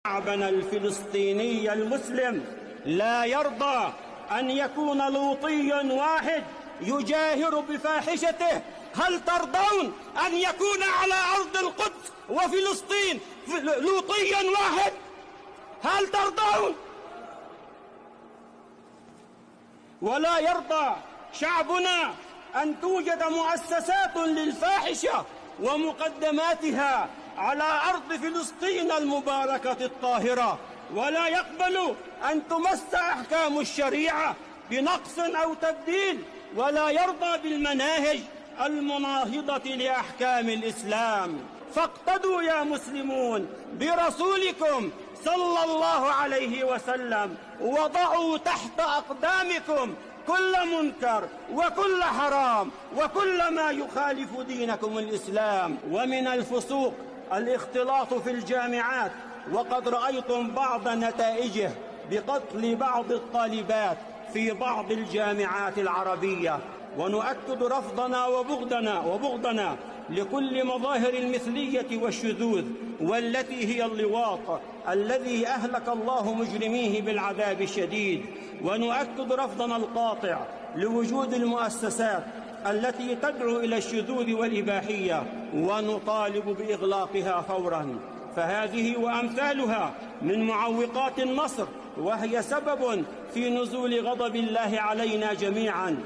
شعبنا الفلسطيني المسلم لا يرضى أن يكون لوطيا واحد يجاهر بفاحشته. هل ترضون أن يكون على أرض القدس وفلسطين لوطيا واحد؟ هل ترضون؟ ولا يرضى شعبنا أن توجد مؤسسات للفاحشة ومقدماتها على أرض فلسطين المباركة الطاهرة، ولا يقبل أن تمس أحكام الشريعة بنقص أو تبديل، ولا يرضى بالمناهج المناهضة لأحكام الإسلام. فاقتدوا يا مسلمون برسولكم صلى الله عليه وسلم، وضعوا تحت أقدامكم كل منكر وكل حرام وكل ما يخالف دينكم الإسلام. ومن الفسوق الاختلاط في الجامعات، وقد رأيتم بعض نتائجه بقتل بعض الطالبات في بعض الجامعات العربية. ونؤكد رفضنا وبغضنا لكل مظاهر المثلية والشذوذ، والتي هي اللواط الذي أهلك الله مجرميه بالعذاب الشديد. ونؤكد رفضنا القاطع لوجود المؤسسات التي تدعو إلى الشذوذ والإباحية، ونطالب بإغلاقها فوراً، فهذه وأمثالها من معوقات النصر، وهي سبب في نزول غضب الله علينا جميعاً.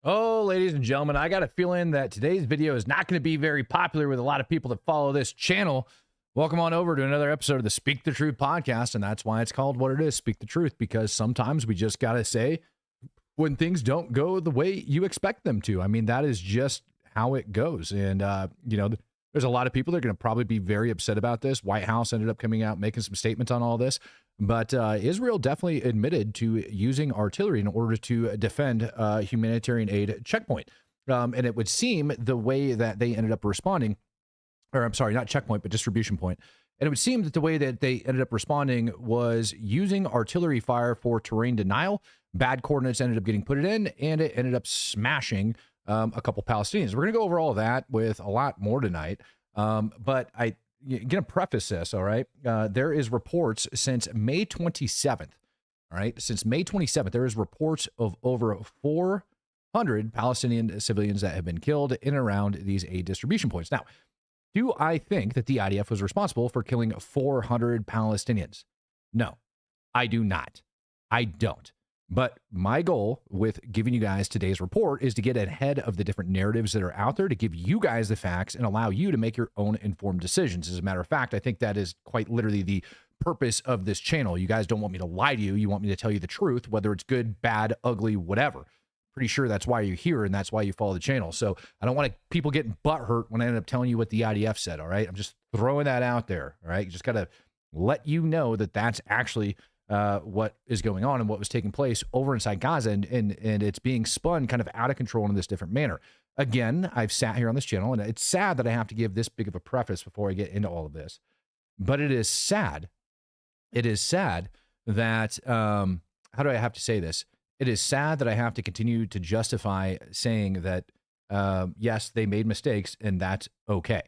Oh, ladies and gentlemen, I got a feeling that today's video is not going to be very popular with a lot of people that follow this channel. Welcome on over to another episode of the Speak the Truth podcast, and that's why it's called what it is, Speak the Truth, because sometimes we just got to say when things don't go the way you expect them to. I mean, that is just how it goes. And, you know, there's a lot of people that are going to probably be very upset about this. White House ended up coming out, making some statements on all this. But Israel definitely admitted to using artillery in order to defend humanitarian aid checkpoint. And it would seem the way that they ended up responding, or I'm sorry, not checkpoint, but distribution point. And it would seem that the way that they ended up responding was using artillery fire for terrain denial. Bad coordinates ended up getting put it in, and it ended up smashing a couple Palestinians. We're going to go over all of that with a lot more tonight. But I'm going to preface this, all right? There is reports since May 27th, all right? Since May 27th, there is reports of over 400 Palestinian civilians that have been killed in and around these aid distribution points. Now, do I think that the IDF was responsible for killing 400 Palestinians? No, I do not. I don't. But my goal with giving you guys today's report is to get ahead of the different narratives that are out there, to give you guys the facts and allow you to make your own informed decisions. As a matter of fact, I think that is quite literally the purpose of this channel. You guys don't want me to lie to you. You want me to tell you the truth, whether it's good, bad, ugly, whatever. Pretty sure that's why you're here, and that's why you follow the channel. So I don't want people getting butthurt when I end up telling you what the IDF said, all right? I'm just throwing that out there, all right? You just got to let you know that that's actually what is going on and what was taking place over inside Gaza, and it's being spun kind of out of control in this different manner. Again, I've sat here on this channel, and it's sad that I have to give this big of a preface before I get into all of this, but it is sad. It is sad that, how do I have to say this? It is sad that I have to continue to justify saying that, yes, they made mistakes, and that's okay.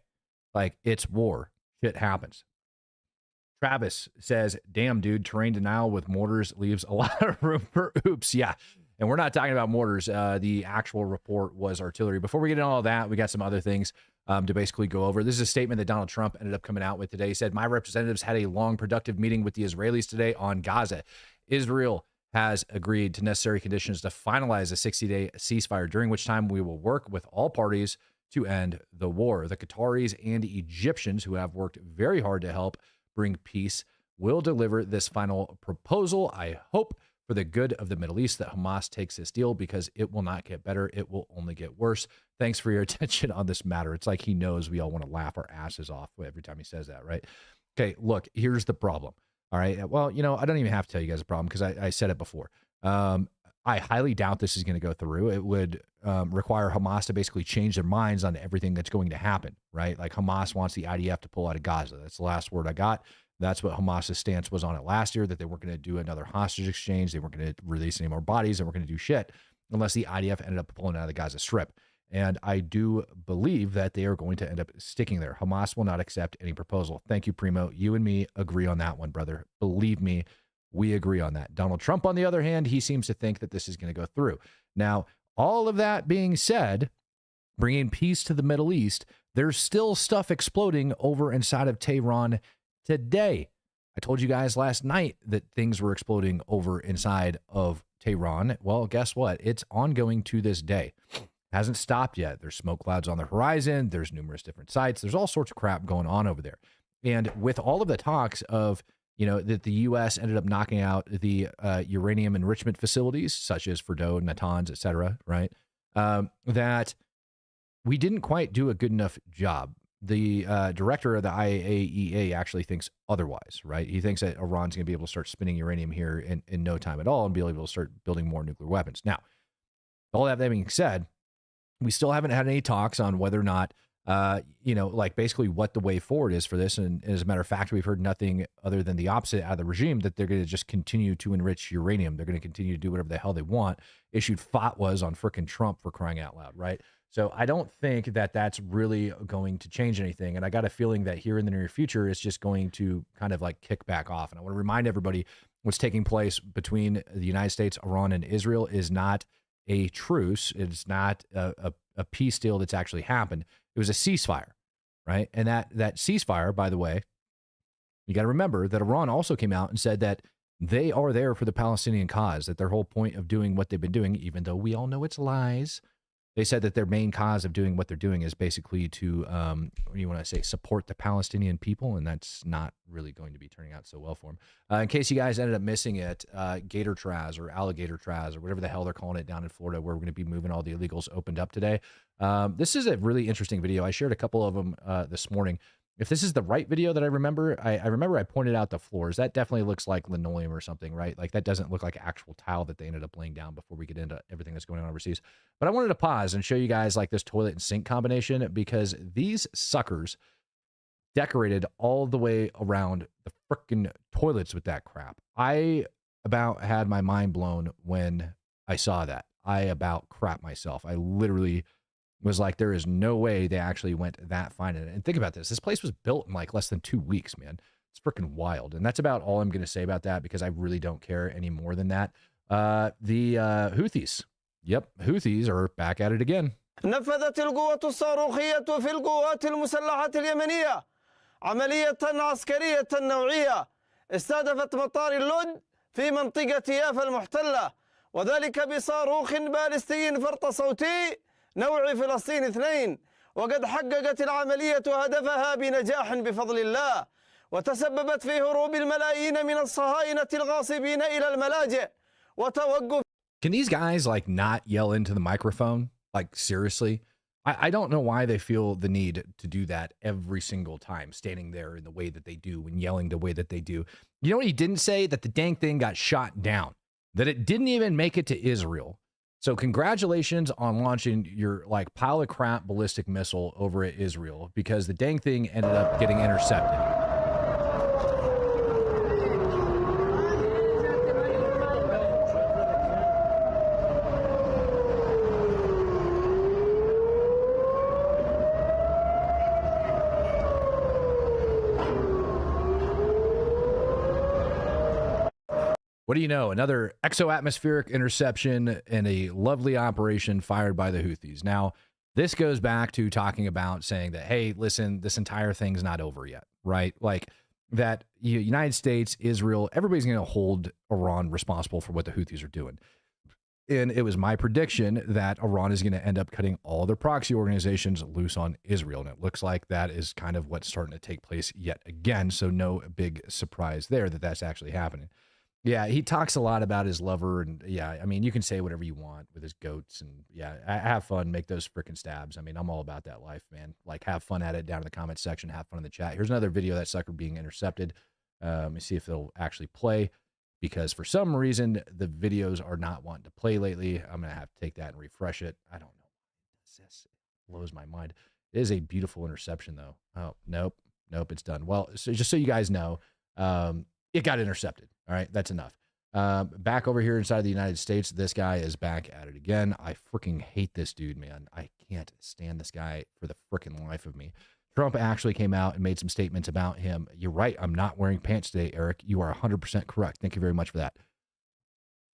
Like, it's war. Shit happens. Travis says, damn, dude, terrain denial with mortars leaves a lot of room for oops. Yeah. And we're not talking about mortars. The actual report was artillery. Before we get into all that, we got some other things to basically go over. This is a statement that Donald Trump ended up coming out with today. He said, my representatives had a long, productive meeting with the Israelis today on Gaza. Israel has agreed to necessary conditions to finalize a 60-day ceasefire, during which time we will work with all parties to end the war. The Qataris and Egyptians, who have worked very hard to help bring peace, will deliver this final proposal. I hope for the good of the Middle East that Hamas takes this deal, because it will not get better. It will only get worse. Thanks for your attention on this matter. It's like he knows we all want to laugh our asses off every time he says that, right? Okay, look, here's the problem. All right. Well, you know, I don't even have to tell you guys the problem, because I said it before. I highly doubt this is going to go through. It would require Hamas to basically change their minds on everything that's going to happen, right? Like, Hamas wants the IDF to pull out of Gaza. That's the last word I got. That's what Hamas's stance was on it last year, that they weren't going to do another hostage exchange. They weren't going to release any more bodies. They weren't going to do shit unless the IDF ended up pulling out of the Gaza Strip. And I do believe that they are going to end up sticking there. Hamas will not accept any proposal. Thank you, Primo. You and me agree on that one, brother. Believe me, we agree on that. Donald Trump, on the other hand, he seems to think that this is going to go through. Now, all of that being said, bringing peace to the Middle East, there's still stuff exploding over inside of Tehran today. I told you guys last night that things were exploding over inside of Tehran. Well, guess what? It's ongoing to this day. Hasn't stopped yet. There's smoke clouds on the horizon. There's numerous different sites. There's all sorts of crap going on over there. And with all of the talks of, that the U.S. ended up knocking out the uranium enrichment facilities, such as Fordo, Natanz, et cetera, right? That we didn't quite do a good enough job. The director of the IAEA actually thinks otherwise, right? He thinks that Iran's going to be able to start spinning uranium here in no time at all and be able to start building more nuclear weapons. Now, all that being said, we still haven't had any talks on whether or not, basically what the way forward is for this. And as a matter of fact, we've heard nothing other than the opposite out of the regime, that they're going to just continue to enrich uranium. They're going to continue to do whatever the hell they want. Issued fatwas on frickin' Trump, for crying out loud, right? So I don't think that that's really going to change anything. And I got a feeling that here in the near future, it's just going to kind of like kick back off. And I want to remind everybody what's taking place between the United States, Iran, and Israel is not a truce. It's not a peace deal that's actually happened. It was a ceasefire, right? And that ceasefire, by the way, you got to remember that Iran also came out and said that they are there for the Palestinian cause, that their whole point of doing what they've been doing, even though we all know it's lies, they said that their main cause of doing what they're doing is basically to, what do you want to say, support the Palestinian people, and that's not really going to be turning out so well for them. In case you guys ended up missing it, Gator TR or alligator TR or whatever the hell they're calling it down in Florida, where we're going to be moving all the illegals, opened up today. This is a really interesting video. I shared a couple of them this morning. If this is the right video that I remember, I remember I pointed out the floors. That definitely looks like linoleum or something, right? Like that doesn't look like actual tile that they ended up laying down before we get into everything that's going on overseas. But I wanted to pause and show you guys like this toilet and sink combination, because these suckers decorated all the way around the freaking toilets with that crap. I about had my mind blown when I saw that. I about crap myself. I literally was like, there is no way they actually went that fine in it. And think about this. This place was built in like less than 2 weeks, man. It's freaking wild. And that's about all I'm going to say about that, because I really don't care any more than that. The Houthis. Yep, Houthis are back at it again. نفذت القوات الصاروخية في القوات المسلحة اليمنية عملية عسكرية نوعية استهدفت مطار اللد في منطقة يافا المحتلة، وذلك بصاروخ باليستي فرط صوتي نوع فلسطين 2. وقد حققت العملية هدفها بنجاح بفضل الله، وتسببت في هروب الملايين من الصهاينة الغاصبين إلى الملاجئ وتوقف. Can these guys like not yell into the microphone? Like seriously? I don't know why they feel the need to do that every single time, standing there in the way that they do and yelling the way that they do. You know what he didn't say? That the dang thing got shot down, that it didn't even make it to Israel. So congratulations on launching your like pile of crap ballistic missile over at Israel, because the dang thing ended up getting intercepted. What do you know? Another exo-atmospheric interception and a lovely operation fired by the Houthis. Now, this goes back to talking about saying that, hey, listen, this entire thing's not over yet, right? Like that United States, Israel, everybody's going to hold Iran responsible for what the Houthis are doing. And it was my prediction that Iran is going to end up cutting all their proxy organizations loose on Israel. And it looks like that is kind of what's starting to take place yet again. So no big surprise there that that's actually happening. Yeah, he talks a lot about his lover, and yeah, I mean, you can say whatever you want with his goats, and yeah, have fun, make those freaking stabs. I mean, I'm all about that life, man. Like, have fun at it down in the comment section, have fun in the chat. Here's another video of that sucker being intercepted. Let me see if it'll actually play, because for some reason, the videos are not wanting to play lately. I'm going to have to take that and refresh it. I don't know. This blows my mind. It is a beautiful interception, though. Oh, nope, it's done. Well, so just so you guys know, it got intercepted. All right, that's enough. Back over here inside the United States, this guy is back at it again. I freaking hate this dude, man. I can't stand this guy for the freaking life of me. Trump actually came out and made some statements about him. You're right. I'm not wearing pants today, Eric. You are 100% correct. Thank you very much for that.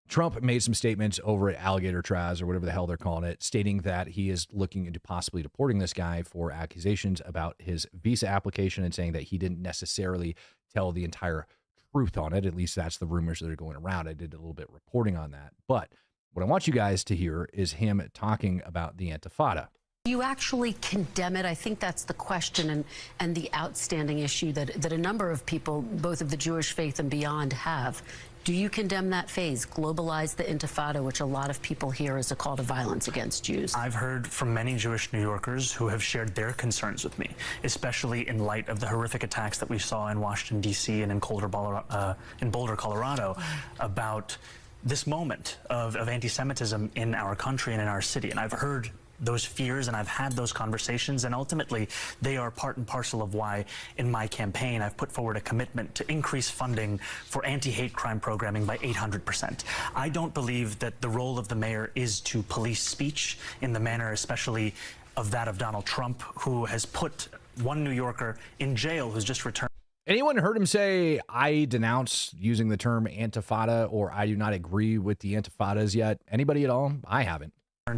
Trump made some statements over at Alligator Trials, or whatever the hell they're calling it, stating that he is looking into possibly deporting this guy for accusations about his visa application, and saying that he didn't necessarily tell the entire truth on it. At least that's the rumors that are going around. I did a little bit of reporting on that. But what I want you guys to hear is him talking about the Intifada. You actually condemn it? I think that's the question and the outstanding issue that a number of people, both of the Jewish faith and beyond, have. Do you condemn that phase, globalize the Intifada, which a lot of people hear as a call to violence against Jews? I've heard from many Jewish New Yorkers who have shared their concerns with me, especially in light of the horrific attacks that we saw in Washington, D.C. and in Boulder, Colorado, about this moment of anti-Semitism in our country and in our city. And I've heard those fears, and I've had those conversations, and ultimately they are part and parcel of why in my campaign I've put forward a commitment to increase funding for anti-hate crime programming by 800%. I don't believe that the role of the mayor is to police speech in the manner especially of that of Donald Trump, who has put one New Yorker in jail who's just returned. Anyone heard him say, I denounce using the term Intifada, or I do not agree with the Intifadas yet? Anybody at all? I haven't.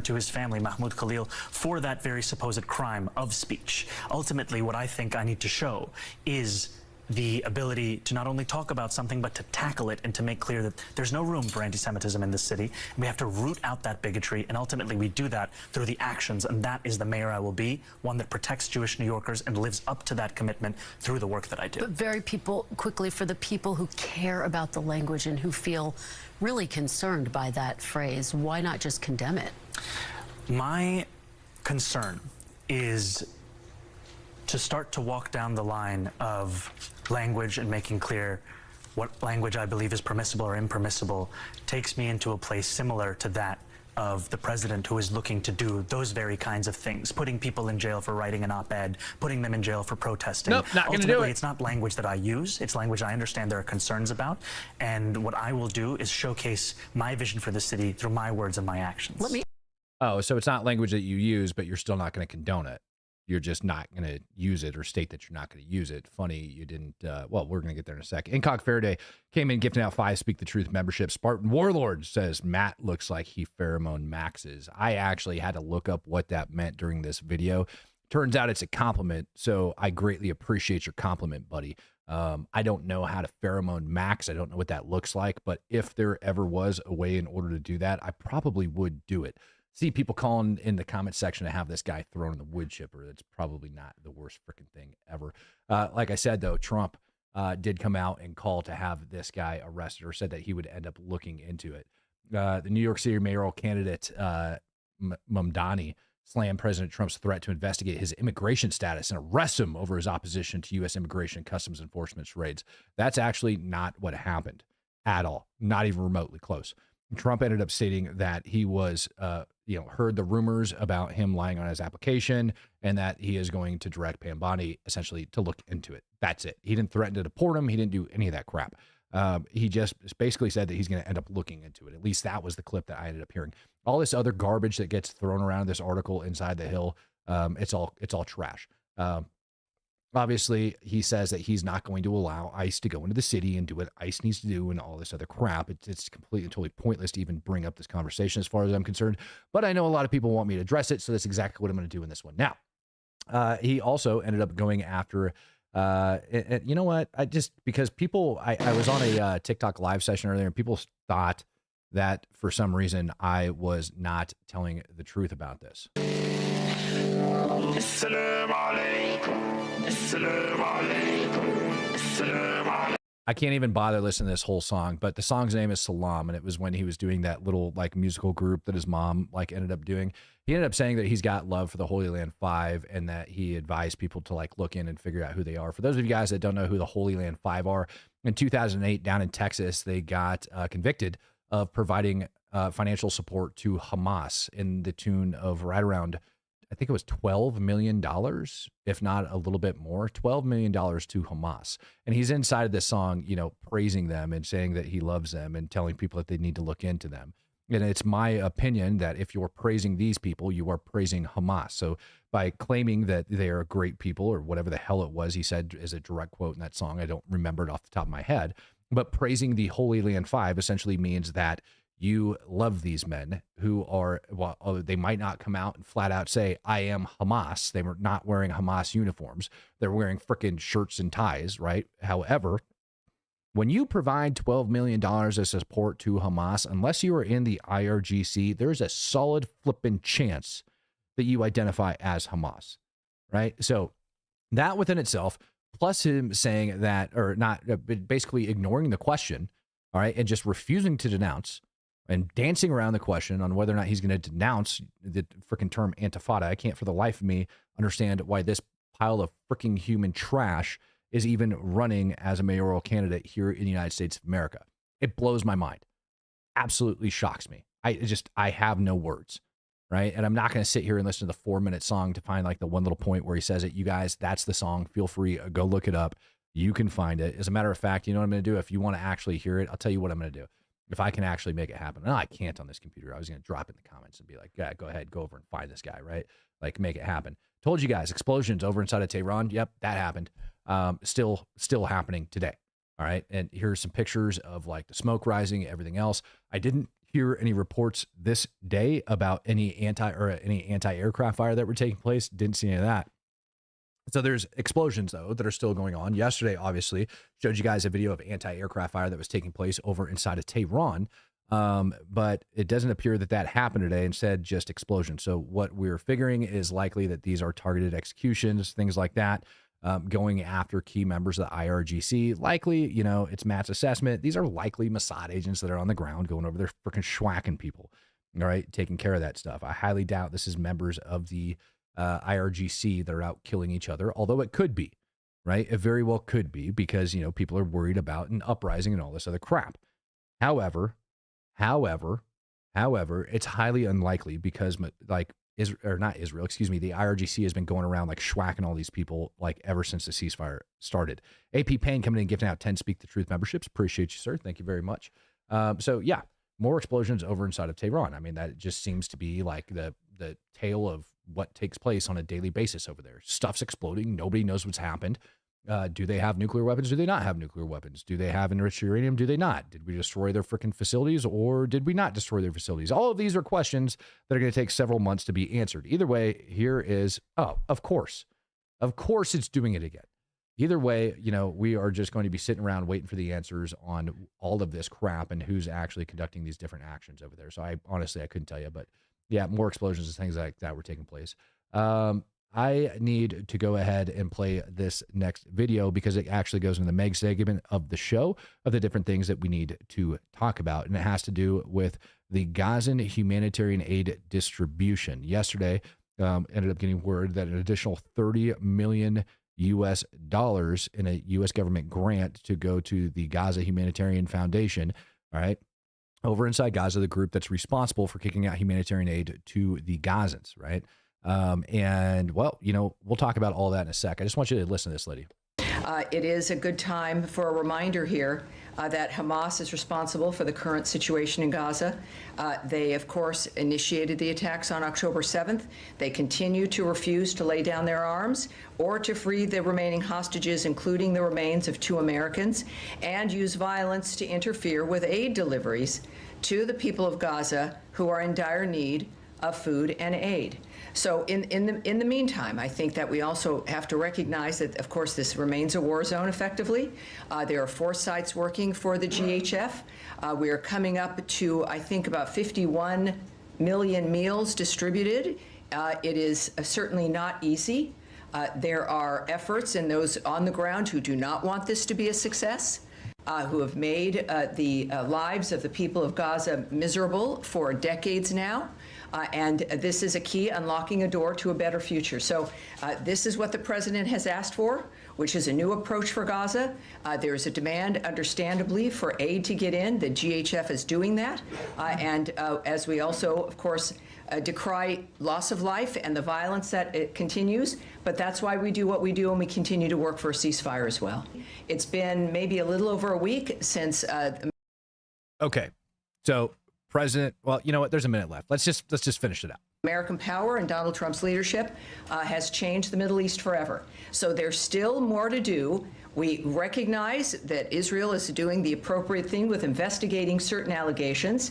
To his family, Mahmoud Khalil, for that very supposed crime of speech. Ultimately, what I think I need to show is the ability to not only talk about something, but to tackle it and to make clear that there's no room for anti-Semitism in this city. We have to root out that bigotry, and ultimately we do that through the actions, and that is the mayor I will be, one that protects Jewish New Yorkers and lives up to that commitment through the work that I do. But quickly, for the people who care about the language and who feel really concerned by that phrase, why not just condemn it? My concern is to start to walk down the line of language and making clear what language I believe is permissible or impermissible takes me into a place similar to that of the president, who is looking to do those very kinds of things, putting people in jail for writing an op-ed, putting them in jail for protesting. Nope, not gonna do it. It's not language that I use. It's language I understand there are concerns about. And what I will do is showcase my vision for the city through my words and my actions. Oh, so it's not language that you use, but you're still not going to condone it. You're just not going to use it or state that you're not going to use it. Funny, you didn't. Well, we're going to get there in a sec. Incock Faraday came in gifting out 5 Speak the Truth membership. Spartan Warlord says, Matt looks like he pheromone maxes. I actually had to look up what that meant during this video. Turns out it's a compliment, so I greatly appreciate your compliment, buddy. I don't know how to pheromone max. I don't know what that looks like, but if there ever was a way in order to do that, I probably would do it. See people calling in the comment section to have this guy thrown in the wood chipper. That's probably not the worst freaking thing ever. Like I said, though, Trump did come out and call to have this guy arrested, or said that he would end up looking into it. The New York City mayoral candidate, Mamdani, slammed President Trump's threat to investigate his immigration status and arrest him over his opposition to U.S. Immigration and Customs Enforcement's raids. That's actually not what happened at all, not even remotely close. Trump ended up stating that he was, heard the rumors about him lying on his application, and that he is going to direct Pambani essentially to look into it. That's it. He didn't threaten to deport him. He didn't do any of that crap. He just basically said that he's going to end up looking into it. At least that was the clip that I ended up hearing. All this other garbage that gets thrown around this article inside the Hill, it's all trash. Obviously, he says that he's not going to allow ICE to go into the city and do what ICE needs to do and all this other crap. It's completely and totally pointless to even bring up this conversation as far as I'm concerned. But I know a lot of people want me to address it, so that's exactly what I'm going to do in this one. Now, he also ended up going after, and you know what? Because people, I was on a TikTok live session earlier, and people thought that for some reason I was not telling the truth about this. I can't even bother listening to this whole song, but the song's name is Salam, and it was when he was doing that little like musical group that his mom like ended up doing. He ended up saying that he's got love for the Holy Land Five, and that he advised people to like look in and figure out who they are. For those of you guys that don't know who the Holy Land Five are, in 2008 down in Texas, they got convicted of providing financial support to Hamas in the tune of right around, I think it was $12 million, if not a little bit more, $12 million to Hamas. And he's inside of this song, you know, praising them and saying that he loves them and telling people that they need to look into them. And it's my opinion that if you're praising these people, you are praising Hamas. So by claiming that they are great people or whatever the hell it was, he said as a direct quote in that song, I don't remember it off the top of my head, but praising the Holy Land Five essentially means that you love these men who are, well, they might not come out and flat out say, I am Hamas. They were not wearing Hamas uniforms. They're wearing frickin' shirts and ties, right? However, when you provide $12 million as support to Hamas, unless you are in the IRGC, there's a solid flipping chance that you identify as Hamas, right? So that within itself, plus him saying that, or not, basically ignoring the question, all right, and just refusing to denounce and dancing around the question on whether or not he's going to denounce the freaking term Antifada. I can't for the life of me understand why this pile of freaking human trash is even running as a mayoral candidate here in the United States of America. It blows my mind. Absolutely shocks me. I have no words, right? And I'm not going to sit here and listen to the 4-minute song to find like the one little point where he says it. You guys, that's the song. Feel free, go look it up. You can find it. As a matter of fact, you know what I'm going to do? If you want to actually hear it, I'll tell you what I'm going to do. If I can actually make it happen. No, I can't on this computer. I was going to drop it in the comments and be like, yeah, go ahead, go over and find this guy, right? Like, make it happen. Told you guys, explosions over inside of Tehran. Yep, that happened. Still happening today. All right. And here's some pictures of like the smoke rising, everything else. I didn't hear any reports this day about any anti-aircraft fire that were taking place. Didn't see any of that. So there's explosions, though, that are still going on. Yesterday, obviously, showed you guys a video of anti-aircraft fire that was taking place over inside of Tehran. But it doesn't appear that that happened today. Instead, just explosions. So what we're figuring is likely that these are targeted executions, things like that, going after key members of the IRGC. Likely, you know, it's Matt's assessment. These are likely Mossad agents that are on the ground going over there freaking schwacking people, all right, taking care of that stuff. I highly doubt this is members of the IRGC that are out killing each other, although it could be, right? It very well could be because, you know, people are worried about an uprising and all this other crap. However, it's highly unlikely because like the IRGC has been going around like schwacking all these people like ever since the ceasefire started. AP Payne coming in and gifting out 10 Speak the Truth memberships. Appreciate you, sir. Thank you very much. So yeah, more explosions over inside of Tehran. I mean, that just seems to be like the tale of what takes place on a daily basis over there. Stuff's exploding. Nobody knows what's happened. Do they have nuclear weapons? Do they not have nuclear weapons? Do they have enriched uranium? Do they not? Did we destroy their freaking facilities or did we not destroy their facilities? All of these are questions that are going to take several months to be answered. Either way, here is, oh, of course it's doing it again. Either way, you know, we are just going to be sitting around waiting for the answers on all of this crap and who's actually conducting these different actions over there. So I couldn't tell you, but yeah, more explosions and things like that were taking place. I need to go ahead and play this next video because it actually goes into the Meg segment of the show of the different things that we need to talk about. And it has to do with the Gazan humanitarian aid distribution. Yesterday, ended up getting word that an additional $30 million US dollars in a US government grant to go to the Gaza Humanitarian Foundation. All right. Over inside Gaza, the group that's responsible for kicking out humanitarian aid to the Gazans, right? And, well, you know, we'll talk about all that in a sec. I just want you to listen to this, lady. It is a good time for a reminder here that Hamas is responsible for the current situation in Gaza. They, of course, initiated the attacks on October 7th. They continue to refuse to lay down their arms or to free the remaining hostages, including the remains of 2 Americans, and use violence to interfere with aid deliveries to the people of Gaza who are in dire need of food and aid. So in the meantime, I think that we also have to recognize that, of course, this remains a war zone effectively. There are 4 sites working for the GHF. We are coming up to, I think, about 51 million meals distributed. It is certainly not easy. There are efforts in those on the ground who do not want this to be a success, who have made the lives of the people of Gaza miserable for decades now. And this is a key, unlocking a door to a better future. So this is what the president has asked for. which is a new approach for Gaza. There's a demand, understandably, for aid to get in. The GHF is doing that. And as we also, of course, decry loss of life and the violence that it continues, but that's why we do what we do, and we continue to work for a ceasefire as well. It's been maybe a little over a week since. Okay, so President, well, you know what? There's a minute left. Let's just finish it out. American power and Donald Trump's leadership has changed the Middle East forever. So there's still more to do. We recognize that Israel is doing the appropriate thing with investigating certain allegations,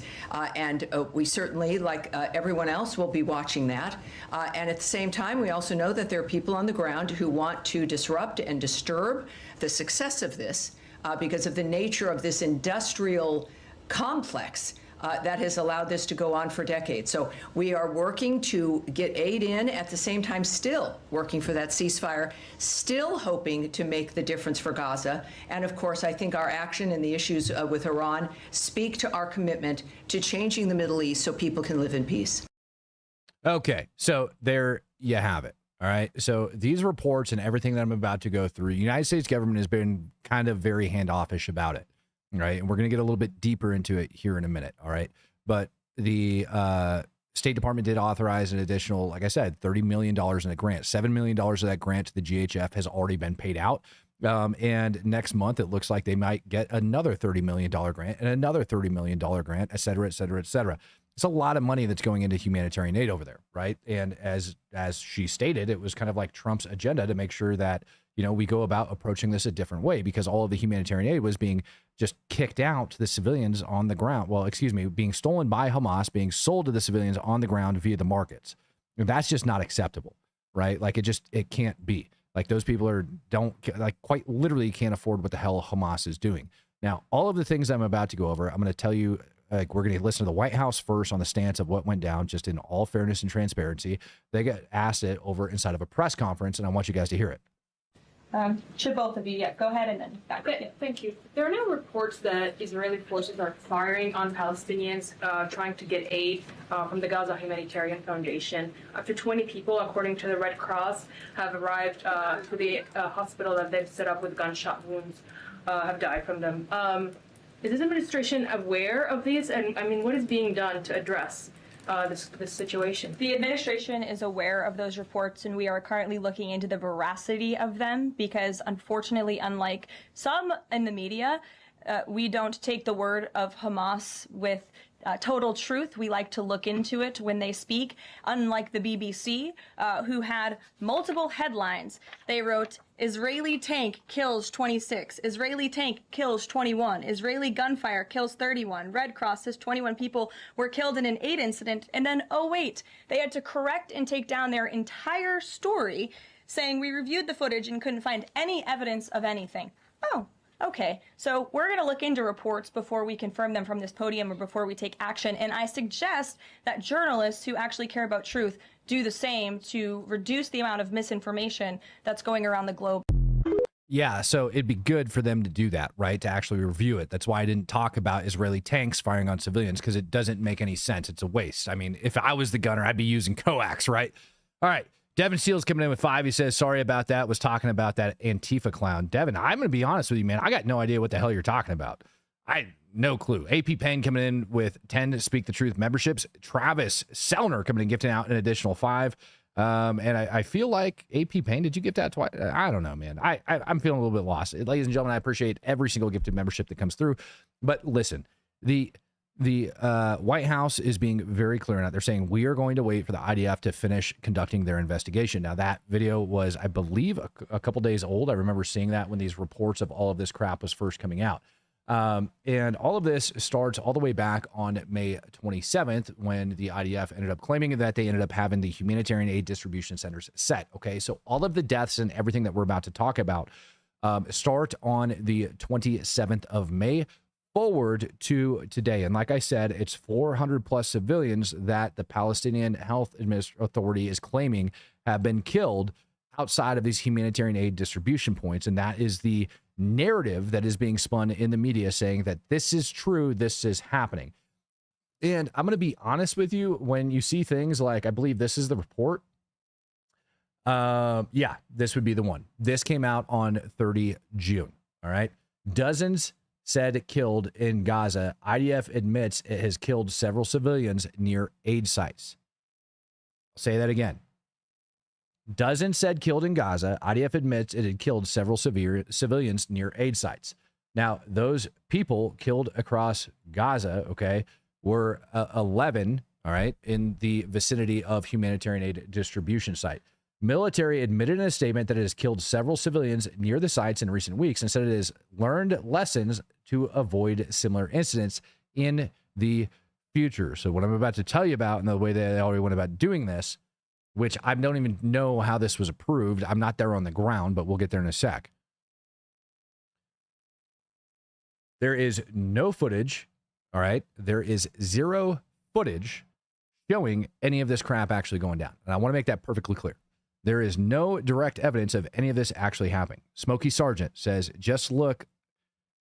and we certainly, like everyone else, will be watching that. And at the same time, we also know that there are people on the ground who want to disrupt and disturb the success of this because of the nature of this industrial complex that has allowed this to go on for decades. So we are working to get aid in, at the same time still working for that ceasefire, still hoping to make the difference for Gaza. And of course, I think our action and the issues with Iran speak to our commitment to changing the Middle East so people can live in peace. Okay, so there you have it. All right, so these reports and everything that I'm about to go through, the United States government has been kind of very handoffish about it. Right, and we're going to get a little bit deeper into it here in a minute. All right, but the State Department did authorize an additional, like I said, $30 million in a grant. $7 million of that grant to the GHF has already been paid out. And next month, it looks like they might get another $30 million grant and another $30 million grant, et cetera, et cetera, et cetera. It's a lot of money that's going into humanitarian aid over there, right? And as she stated, it was kind of like Trump's agenda to make sure that, you know, we go about approaching this a different way, because all of the humanitarian aid was being just kicked out to the civilians on the ground. Well, excuse me, being stolen by Hamas, being sold to the civilians on the ground via the markets. And that's just not acceptable, right? Like it can't be. Like those people quite literally can't afford what the hell Hamas is doing. Now, all of the things I'm about to go over, I'm going to tell you, like, we're going to listen to the White House first on the stance of what went down, just in all fairness and transparency. They got asked it over inside of a press conference, and I want you guys to hear it. Should both of you, yeah, go ahead and then back. Thank you. There are now reports that Israeli forces are firing on Palestinians trying to get aid from the Gaza Humanitarian Foundation. Up to 20 people, according to the Red Cross, have arrived to the hospital that they've set up with gunshot wounds, have died from them. Is this administration aware of these? And I mean, what is being done to address this situation? The administration is aware of those reports, and we are currently looking into the veracity of them, because unfortunately, unlike some in the media, we don't take the word of Hamas with total truth. We like to look into it when they speak. Unlike the BBC, who had multiple headlines, they wrote, Israeli tank kills 26, Israeli tank kills 21, Israeli gunfire kills 31, Red Cross says 21 people were killed in an aid incident, and then, oh wait, they had to correct and take down their entire story, saying we reviewed the footage and couldn't find any evidence of anything. Oh. Okay, so we're going to look into reports before we confirm them from this podium or before we take action, and I suggest that journalists who actually care about truth do the same to reduce the amount of misinformation that's going around the globe. Yeah, so it'd be good for them to do that, right? To actually review it. That's why I didn't talk about Israeli tanks firing on civilians, because it doesn't make any sense. It's a waste. I mean, if I was the gunner, I'd be using coax, right? All right. Devin Steele's coming in with 5. He says, sorry about that. Was talking about that Antifa clown. Devin, I'm going to be honest with you, man. I got no idea what the hell you're talking about. No clue. AP Payne coming in with 10 Speak the Truth memberships. Travis Sellner coming in, gifting out an additional 5. And I feel like AP Payne, did you gift that twice? I don't know, man. I'm feeling a little bit lost. Ladies and gentlemen, I appreciate every single gifted membership that comes through. But listen, the White House is being very clear on that. They're saying we are going to wait for the IDF to finish conducting their investigation. Now, that video was, I believe, a couple days old. I remember seeing that when these reports of all of this crap was first coming out. And all of this starts all the way back on May 27th, when the IDF ended up claiming that they ended up having the humanitarian aid distribution centers set. Okay, so all of the deaths and everything that we're about to talk about start on the 27th of May. Forward to today. And like I said, it's 400 plus civilians that the Palestinian Health Authority is claiming have been killed outside of these humanitarian aid distribution points. And that is the narrative that is being spun in the media, saying that this is true, this is happening. And I'm going to be honest with you, when you see things like, I believe this is the report, Yeah, this would be the one. This came out on 30 June. All right. Dozens said killed in Gaza. IDF admits it has killed several civilians near aid sites. I'll say that again. Dozens said killed in Gaza. IDF admits it had killed several civilians near aid sites. Now, those people killed across Gaza, okay, were 11, all right, in the vicinity of humanitarian aid distribution site. Military admitted in a statement that it has killed several civilians near the sites in recent weeks and said it has learned lessons to avoid similar incidents in the future. So what I'm about to tell you about and the way that they already went about doing this, which I don't even know how this was approved. I'm not there on the ground, but we'll get there in a sec. There is no footage, all right? There is zero footage showing any of this crap actually going down. And I want to make that perfectly clear. There is no direct evidence of any of this actually happening. Smokey Sargent says, just like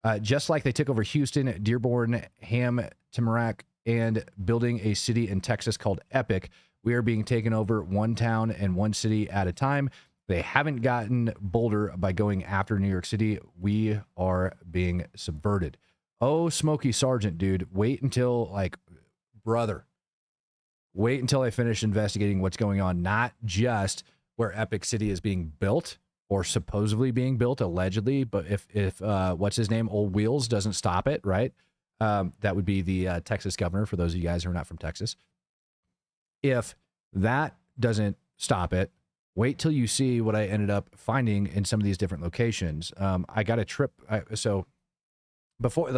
they took over Houston, Dearborn, Ham, Tamarack, and building a city in Texas called Epic, we are being taken over one town and one city at a time. They haven't gotten bolder by going after New York City. We are being subverted. Oh, Smokey Sargent, dude, wait until, brother, wait until I finish investigating what's going on, not just where Epic City is being built or supposedly being built, allegedly, but if what's his name, Old Wheels, doesn't stop it, right? That would be the Texas governor, for those of you guys who are not from Texas. If that doesn't stop it, wait till you see what I ended up finding in some of these different locations. I got a trip. So before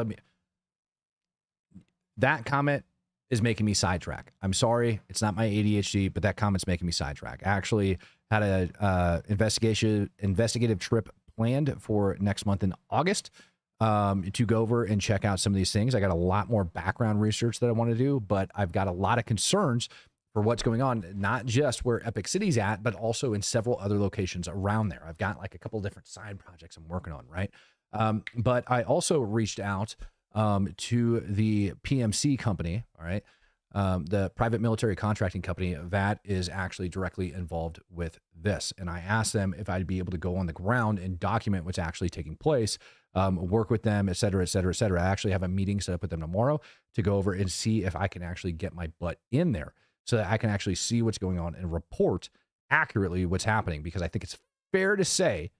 that comment is making me sidetrack. I'm sorry. It's not my ADHD, but that comment's making me sidetrack. I actually had a investigative trip planned for next month in August to go over and check out some of these things. I got a lot more background research that I want to do, but I've got a lot of concerns for what's going on, not just where Epic City's at, but also in several other locations around there. I've got like a couple of different side projects I'm working on, right? But I also reached out to the PMC company, all right? The private military contracting company that is actually directly involved with this. And I asked them if I'd be able to go on the ground and document what's actually taking place, work with them, et cetera, et cetera, et cetera. I actually have a meeting set up with them tomorrow to go over and see if I can actually get my butt in there so that I can actually see what's going on and report accurately what's happening. Because I think it's fair to say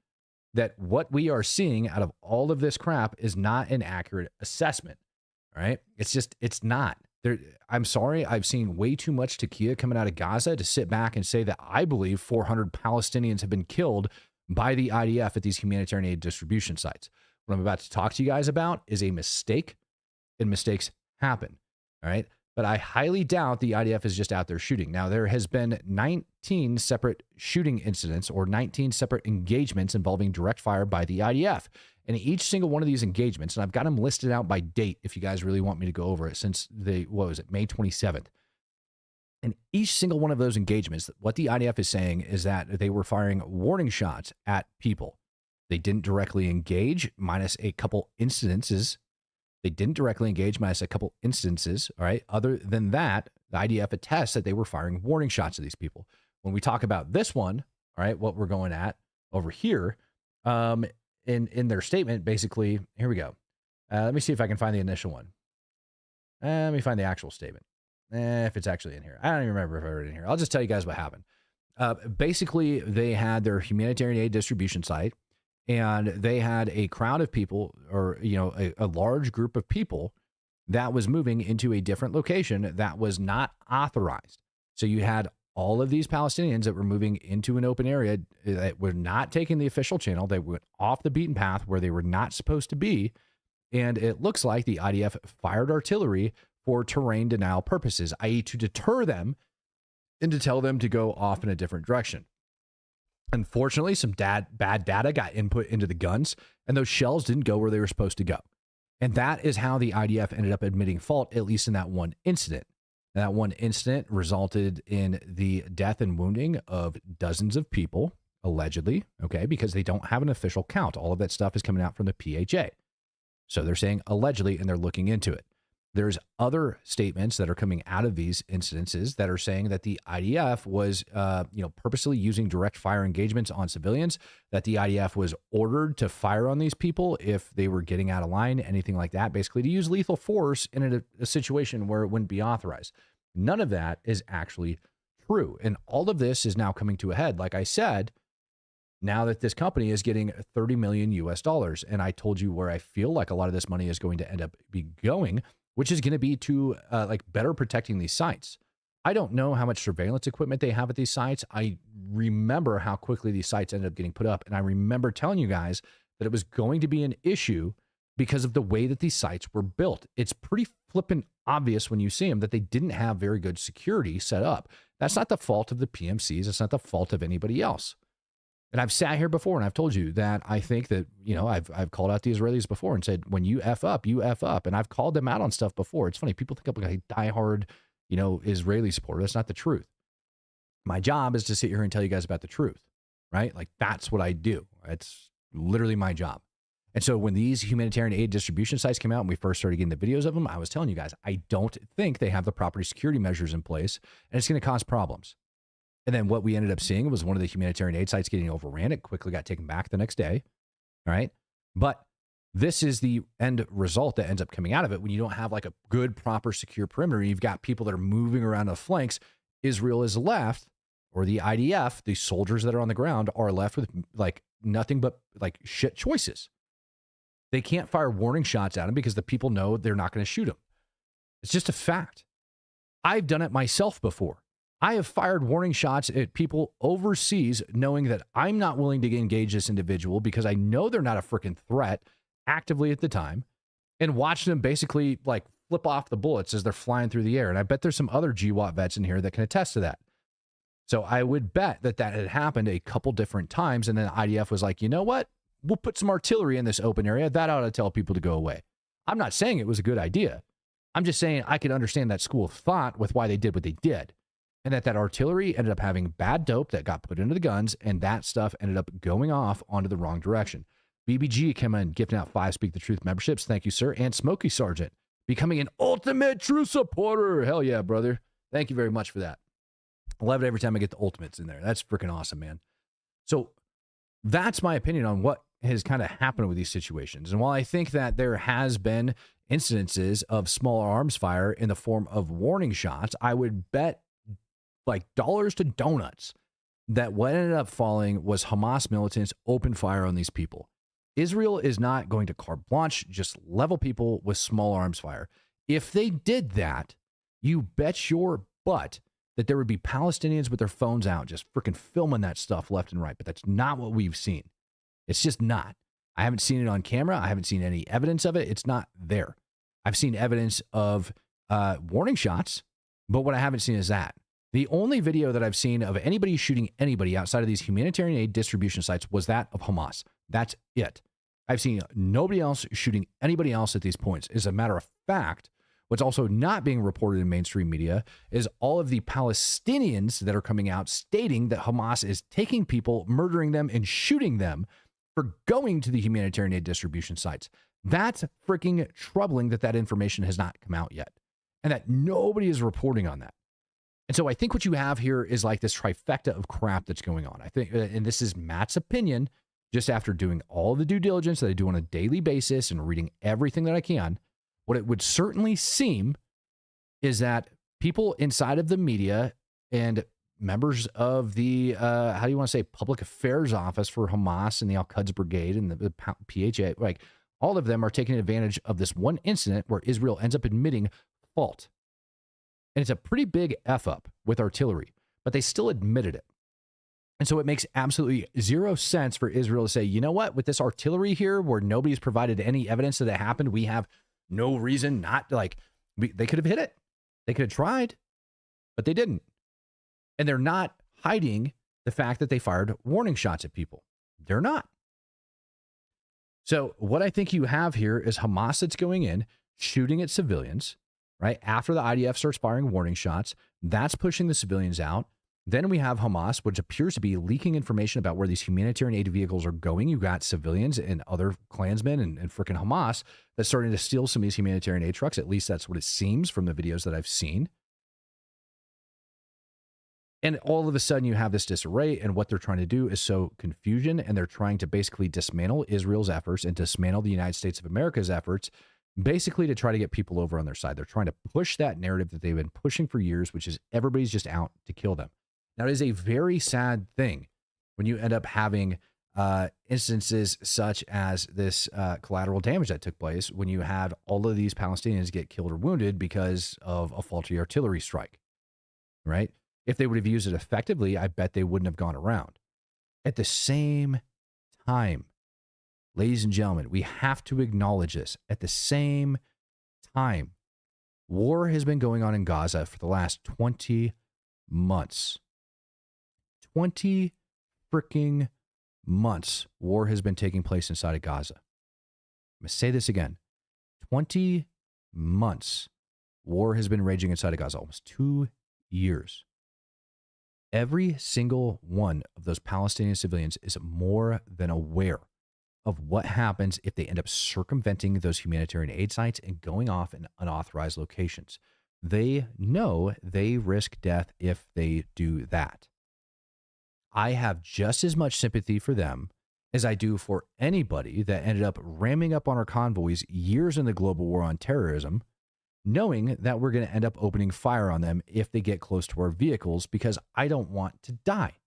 that what we are seeing out of all of this crap is not an accurate assessment, right? It's not. I'm sorry, I've seen way too much tequila coming out of Gaza to sit back and say that I believe 400 Palestinians have been killed by the IDF at these humanitarian aid distribution sites. What I'm about to talk to you guys about is a mistake, and mistakes happen, all right? But I highly doubt the IDF is just out there shooting. Now, there has been 19 separate shooting incidents or 19 separate engagements involving direct fire by the IDF. And each single one of these engagements, and I've got them listed out by date if you guys really want me to go over it, since May 27th. And each single one of those engagements, what the IDF is saying is that they were firing warning shots at people. They didn't directly engage, minus a couple incidences. They didn't directly engage, minus a couple instances, all right? Other than that, the IDF attests that they were firing warning shots at these people. When we talk about this one, all right, what we're going at over here, in their statement, basically, here we go. Let me see if I can find the initial one. Let me find the actual statement. If it's actually in here. I don't even remember if I wrote it in here. I'll just tell you guys what happened. Basically, they had their humanitarian aid distribution site, and they had a crowd of people, or, a large group of people that was moving into a different location that was not authorized. So you had all of these Palestinians that were moving into an open area that were not taking the official channel. They went off the beaten path where they were not supposed to be. And it looks like the IDF fired artillery for terrain denial purposes, i.e. to deter them and to tell them to go off in a different direction. Unfortunately, some bad data got input into the guns, and those shells didn't go where they were supposed to go. And that is how the IDF ended up admitting fault, at least in that one incident. That one incident resulted in the death and wounding of dozens of people, allegedly, okay, because they don't have an official count. All of that stuff is coming out from the PHA. So they're saying allegedly, and they're looking into it. There's other statements that are coming out of these incidences that are saying that the IDF was, purposely using direct fire engagements on civilians, that the IDF was ordered to fire on these people if they were getting out of line, anything like that, basically to use lethal force in a situation where it wouldn't be authorized. None of that is actually true. And all of this is now coming to a head. Like I said, now that this company is getting 30 million US dollars, and I told you where I feel like a lot of this money is going to end up going, which is going to be to better protecting these sites. I don't know how much surveillance equipment they have at these sites. I remember how quickly these sites ended up getting put up. And I remember telling you guys that it was going to be an issue because of the way that these sites were built. It's pretty flippant obvious when you see them that they didn't have very good security set up. That's not the fault of the PMCs. It's not the fault of anybody else. And I've sat here before and I've told you that I think that, I've called out the Israelis before and said, when you F up, you F up. And I've called them out on stuff before. It's funny. People think I'm like a diehard, Israeli supporter. That's not the truth. My job is to sit here and tell you guys about the truth, right? Like that's what I do. It's literally my job. And so when these humanitarian aid distribution sites came out and we first started getting the videos of them, I was telling you guys, I don't think they have the proper security measures in place and it's going to cause problems. And then what we ended up seeing was one of the humanitarian aid sites getting overran. It quickly got taken back the next day. All right. But this is the end result that ends up coming out of it when you don't have like a good, proper, secure perimeter. You've got people that are moving around the flanks. Israel is left, or the IDF, the soldiers that are on the ground, are left with like nothing but like shit choices. They can't fire warning shots at them because the people know they're not going to shoot them. It's just a fact. I've done it myself before. I have fired warning shots at people overseas knowing that I'm not willing to engage this individual because I know they're not a freaking threat actively at the time, and watched them basically like flip off the bullets as they're flying through the air. And I bet there's some other GWAT vets in here that can attest to that. So I would bet that that had happened a couple different times. And then IDF was like, you know what? We'll put some artillery in this open area. That ought to tell people to go away. I'm not saying it was a good idea. I'm just saying I could understand that school of thought with why they did what they did. And that artillery ended up having bad dope that got put into the guns, and that stuff ended up going off onto the wrong direction. BBG came in, gifting out 5 Speak the Truth memberships. Thank you, sir. And Smokey Sergeant, becoming an ultimate true supporter. Hell yeah, brother. Thank you very much for that. I love it every time I get the ultimates in there. That's freaking awesome, man. So that's my opinion on what has kind of happened with these situations. And while I think that there has been incidences of small arms fire in the form of warning shots, I would bet like dollars to donuts that what ended up falling was Hamas militants open fire on these people. Israel is not going to carte blanche, just level people with small arms fire. If they did that, you bet your butt that there would be Palestinians with their phones out, just freaking filming that stuff left and right. But that's not what we've seen. It's just not. I haven't seen it on camera. I haven't seen any evidence of it. It's not there. I've seen evidence of warning shots, but what I haven't seen is that. The only video that I've seen of anybody shooting anybody outside of these humanitarian aid distribution sites was that of Hamas. That's it. I've seen nobody else shooting anybody else at these points. As a matter of fact, what's also not being reported in mainstream media is all of the Palestinians that are coming out stating that Hamas is taking people, murdering them, and shooting them for going to the humanitarian aid distribution sites. That's freaking troubling that that information has not come out yet, and that nobody is reporting on that. And so I think what you have here is like this trifecta of crap that's going on. I think, and this is Matt's opinion, just after doing all the due diligence that I do on a daily basis and reading everything that I can, what it would certainly seem is that people inside of the media and members of the, how do you want to say, public affairs office for Hamas and the Al-Quds Brigade and the PHA, like all of them are taking advantage of this one incident where Israel ends up admitting fault. And it's a pretty big F up with artillery, but they still admitted it. And so it makes absolutely zero sense for Israel to say, you know what, with this artillery here where nobody's provided any evidence that it happened, we have no reason not to, like, they could have hit it. They could have tried, but they didn't. And they're not hiding the fact that they fired warning shots at people. They're not. So what I think you have here is Hamas that's going in, shooting at civilians, right? After the IDF starts firing warning shots, that's pushing the civilians out. Then we have Hamas, which appears to be leaking information about where these humanitarian aid vehicles are going. You got civilians and other Klansmen and freaking Hamas that's starting to steal some of these humanitarian aid trucks. At least that's what it seems from the videos that I've seen. And all of a sudden you have this disarray, and what they're trying to do is sow confusion, and they're trying to basically dismantle Israel's efforts and dismantle the United States of America's efforts, basically to try to get people over on their side. They're trying to push that narrative that they've been pushing for years, which is everybody's just out to kill them. Now, it is a very sad thing when you end up having instances such as this collateral damage that took place when you had all of these Palestinians get killed or wounded because of a faulty artillery strike, right? If they would have used it effectively, I bet they wouldn't have gone around. At the same time, ladies and gentlemen, we have to acknowledge this. At the same time, war has been going on in Gaza for the last 20 months. 20 freaking months, war has been taking place inside of Gaza. I'm going to say this again. 20 months, war has been raging inside of Gaza, almost 2 years. Every single one of those Palestinian civilians is more than aware of what happens if they end up circumventing those humanitarian aid sites and going off in unauthorized locations. They know they risk death if they do that. I have just as much sympathy for them as I do for anybody that ended up ramming up on our convoys years in the global war on terrorism, knowing that we're going to end up opening fire on them if they get close to our vehicles, because I don't want to die.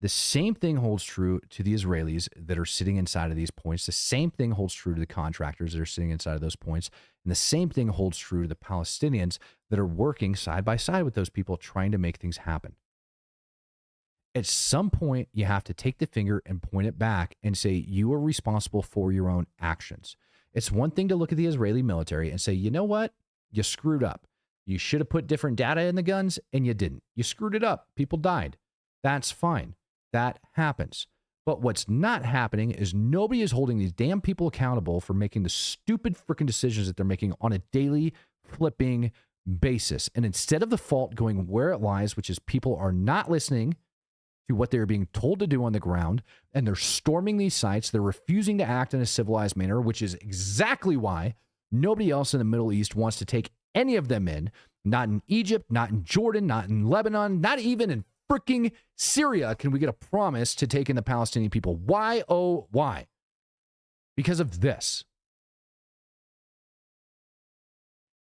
The same thing holds true to the Israelis that are sitting inside of these points. The same thing holds true to the contractors that are sitting inside of those points. And the same thing holds true to the Palestinians that are working side by side with those people trying to make things happen. At some point, you have to take the finger and point it back and say, you are responsible for your own actions. It's one thing to look at the Israeli military and say, you know what? You screwed up. You should have put different data in the guns, and you didn't. You screwed it up. People died. That's fine. That happens. But what's not happening is nobody is holding these damn people accountable for making the stupid freaking decisions that they're making on a daily flipping basis. And instead of the fault going where it lies, which is people are not listening to what they're being told to do on the ground, and they're storming these sites. They're refusing to act in a civilized manner, which is exactly why nobody else in the Middle East wants to take any of them in. Not in Egypt, not in Jordan, not in Lebanon, not even in freaking Syria can we get a promise to take in the Palestinian people. Why? Oh, why? Because of this.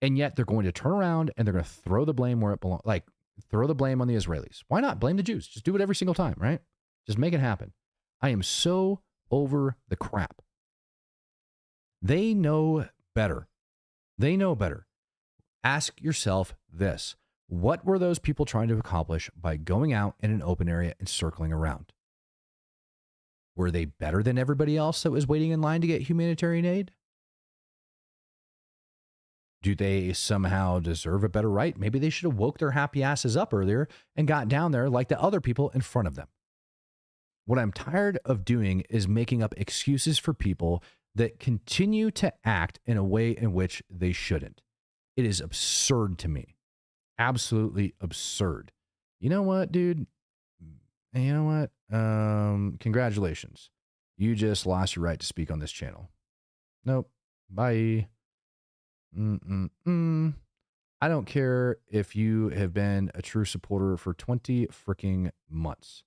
And yet they're going to turn around and they're going to throw the blame where it belongs. Like, throw the blame on the Israelis. Why not? Blame the Jews. Just do it every single time, right? Just make it happen. I am so over the crap. They know better. They know better. Ask yourself this. What were those people trying to accomplish by going out in an open area and circling around? Were they better than everybody else that was waiting in line to get humanitarian aid? Do they somehow deserve a better right? Maybe they should have woke their happy asses up earlier and got down there like the other people in front of them. What I'm tired of doing is making up excuses for people that continue to act in a way in which they shouldn't. It is absurd to me. Absolutely absurd. You know what, dude? You know what? Congratulations. You just lost your right to speak on this channel. Nope. Bye. I don't care if you have been a true supporter for 20 freaking months.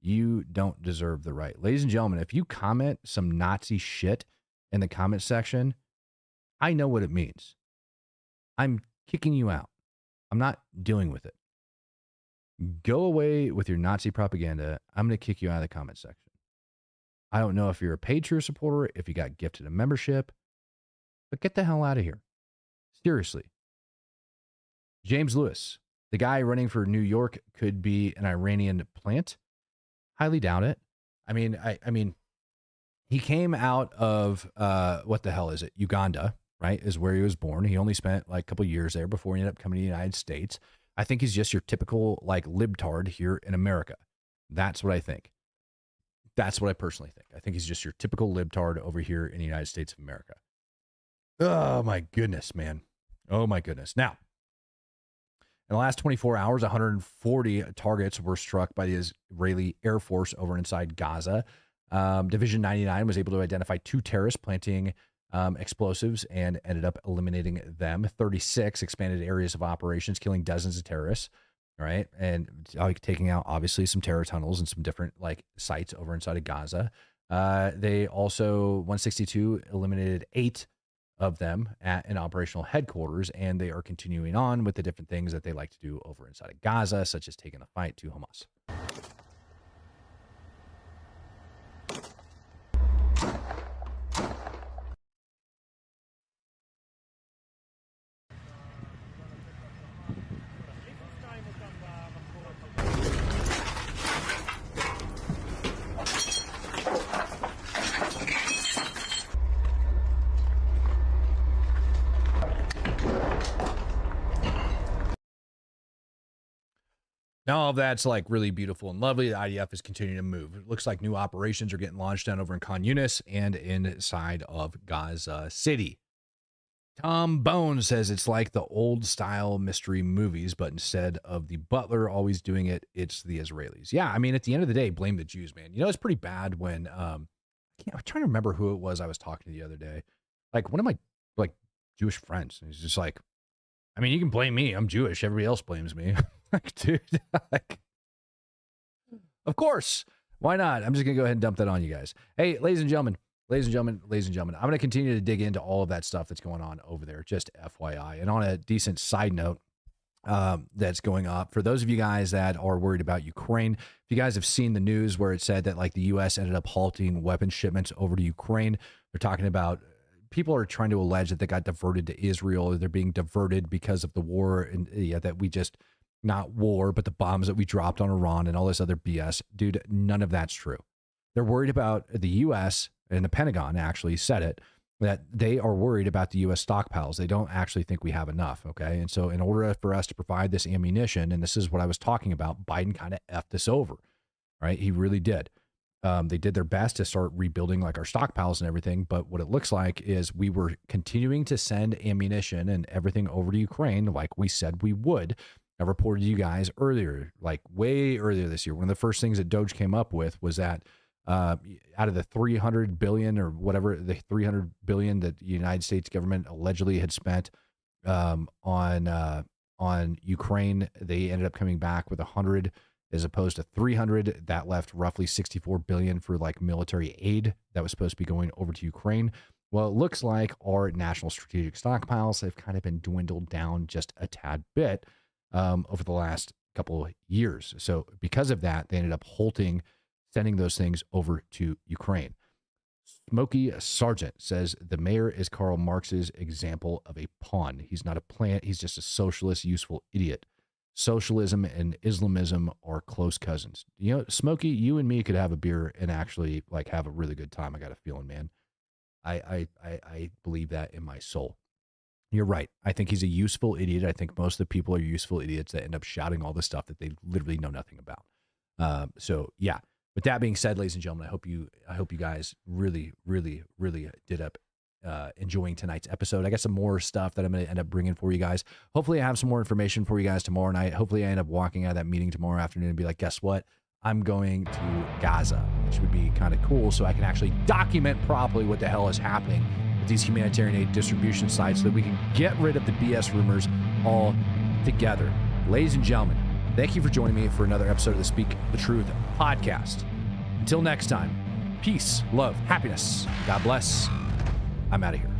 You don't deserve the right. Ladies and gentlemen, if you comment some Nazi shit in the comment section, I know what it means. I'm kicking you out. I'm not dealing with it. Go away with your Nazi propaganda. I'm going to kick you out of the comment section. I don't know if you're a paid true supporter, if you got gifted a membership, but get the hell out of here. Seriously. James Lewis, the guy running for New York, could be an Iranian plant. Highly doubt it. I mean, he came out of, what the hell is it? Uganda, right? Is where he was born. He only spent like a couple years there before he ended up coming to the United States. I think he's just your typical like libtard here in America. That's what I think. That's what I personally think. I think he's just your typical libtard over here in the United States of America. Oh my goodness, man. Oh my goodness. Now, In the last 24 hours, 140 targets were struck by the Israeli Air Force over inside Gaza. Division 99 was able to identify 2 terrorists planting explosives and ended up eliminating them. 36 expanded areas of operations, killing dozens of terrorists. All right. And taking out, obviously, some terror tunnels and some different sites over inside of Gaza. They also, 162, eliminated 8 of them at an operational headquarters, and they are continuing on with the different things that they like to do over inside of Gaza, such as taking the fight to Hamas. Now all of that's really beautiful and lovely. The IDF is continuing to move. It looks like new operations are getting launched down over in Khan Yunis and inside of Gaza City. Tom Bone says it's like the old style mystery movies, but instead of the butler always doing it, it's the Israelis. Yeah, I mean, at the end of the day, blame the Jews, man. You know, it's pretty bad when I'm trying to remember who it was I was talking to the other day. One of my Jewish friends. He's just like, I mean, you can blame me. I'm Jewish. Everybody else blames me. Dude, of course. Why not? I'm just going to go ahead and dump that on you guys. Hey, ladies and gentlemen, I'm going to continue to dig into all of that stuff that's going on over there, just FYI. And on a decent side note that's going up, for those of you guys that are worried about Ukraine, if you guys have seen the news where it said that the U.S. ended up halting weapons shipments over to Ukraine, they're talking about people are trying to allege that they got diverted to Israel, or they're being diverted because of the war, and that we just... not war, but the bombs that we dropped on Iran and all this other BS. Dude, none of that's true. They're worried about the U.S., and the Pentagon actually said it, that they are worried about the U.S. stockpiles. They don't actually think we have enough, okay? And so in order for us to provide this ammunition, and this is what I was talking about, Biden kind of effed us over, right? He really did. They did their best to start rebuilding our stockpiles and everything, but what it looks like is we were continuing to send ammunition and everything over to Ukraine like we said we would. I reported to you guys earlier, way earlier this year. One of the first things that Doge came up with was that out of the $300 billion or whatever, the $300 billion that the United States government allegedly had spent on Ukraine, they ended up coming back with 100 as opposed to 300. That left roughly $64 billion for military aid that was supposed to be going over to Ukraine. Well, it looks like our national strategic stockpiles have kind of been dwindled down just a tad bit over the last couple of years. So because of that, they ended up sending those things over to Ukraine. Smokey Sargent says the mayor is Karl Marx's example of a pawn. He's not a plant. He's just a socialist, useful idiot. Socialism and Islamism are close cousins. You know, Smokey, you and me could have a beer and actually have a really good time. I got a feeling, man. I believe that in my soul. You're right. I think he's a useful idiot. I think most of the people are useful idiots that end up shouting all the stuff that they literally know nothing about. So yeah. With that being said, ladies and gentlemen, I hope you guys really, really, really did up enjoying tonight's episode. I got some more stuff that I'm going to end up bringing for you guys. Hopefully I have some more information for you guys tomorrow night. Hopefully I end up walking out of that meeting tomorrow afternoon and be like, guess what? I'm going to Gaza, which would be kind of cool, so I can actually document properly what the hell is happening with these humanitarian aid distribution sites so that we can get rid of the BS rumors all together. Ladies and gentlemen, thank you for joining me for another episode of the Speak the Truth podcast. Until next time, peace, love, happiness. God bless. I'm out of here.